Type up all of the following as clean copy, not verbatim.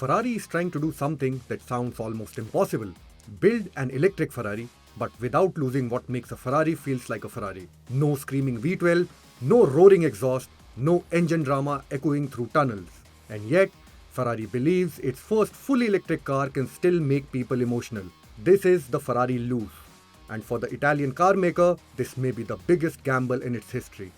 Ferrari is trying to do something that sounds almost impossible. Build an electric Ferrari, but without losing what makes a Ferrari feels like a Ferrari. No screaming V12, no roaring exhaust, no engine drama echoing through tunnels. And yet, Ferrari believes its first fully electric car can still make people emotional. This is the Ferrari Luce. And for the Italian car maker, this may be the biggest gamble in its history.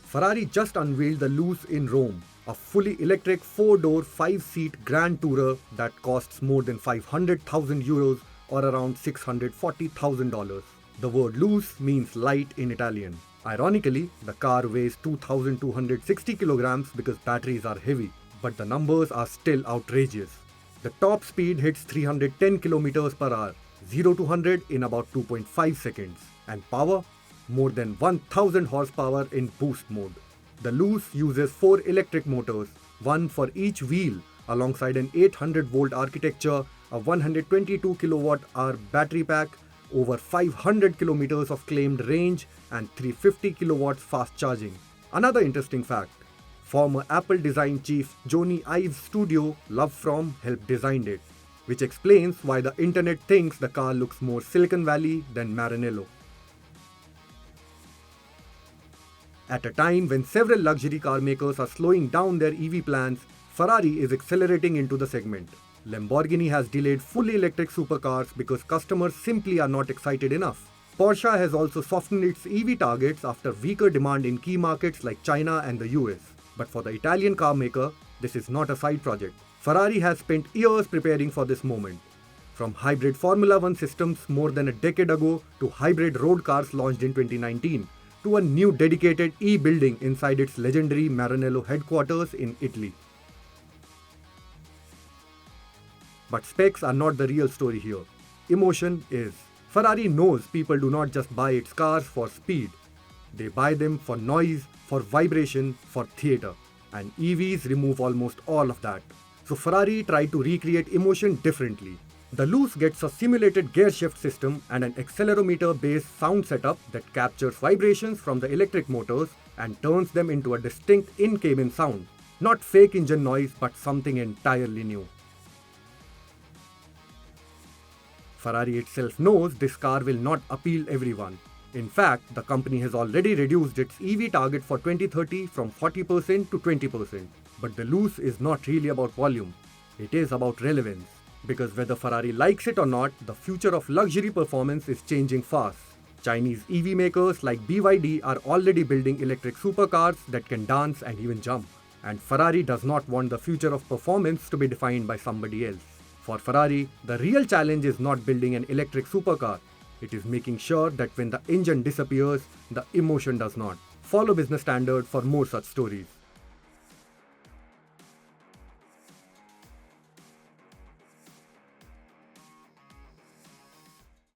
Ferrari just unveiled the Luce in Rome, a fully electric 4-door, 5-seat Grand Tourer that costs more than 500,000 euros or around $640,000. The word Luce means light in Italian. Ironically, the car weighs 2,260 kilograms because batteries are heavy, but the numbers are still outrageous. The top speed hits 310 kilometers per hour, 0 to 100 in about 2.5 seconds, and power? More than 1000 horsepower in boost mode. The Luce uses 4 electric motors, one for each wheel, alongside an 800-volt architecture, a 122 kilowatt-hour battery pack, over 500 kilometers of claimed range, and 350 kilowatts fast charging. Another interesting fact: former Apple design chief Jony Ive's studio, Love From, helped design it, which explains why the internet thinks the car looks more Silicon Valley than Maranello. At a time when several luxury car makers are slowing down their EV plans, Ferrari is accelerating into the segment. Lamborghini has delayed fully electric supercars because customers simply are not excited enough. Porsche has also softened its EV targets after weaker demand in key markets like China and the US. But for the Italian car maker, this is not a side project. Ferrari has spent years preparing for this moment. From hybrid Formula One systems more than a decade ago to hybrid road cars launched in 2019, to a new dedicated e-building inside its legendary Maranello headquarters in Italy. But specs are not the real story here. Emotion is. Ferrari knows people do not just buy its cars for speed. They buy them for noise, for vibration, for theatre. And EVs remove almost all of that. So Ferrari tried to recreate emotion differently. The Luce gets a simulated gear shift system and an accelerometer-based sound setup that captures vibrations from the electric motors and turns them into a distinct in-cabin sound. Not fake engine noise, but something entirely new. Ferrari itself knows this car will not appeal everyone. In fact, the company has already reduced its EV target for 2030 from 40% to 20%. But the Luce is not really about volume. It is about relevance. Because whether Ferrari likes it or not, the future of luxury performance is changing fast. Chinese EV makers like BYD are already building electric supercars that can dance and even jump. And Ferrari does not want the future of performance to be defined by somebody else. For Ferrari, the real challenge is not building an electric supercar. It is making sure that when the engine disappears, the emotion does not. Follow Business Standard for more such stories.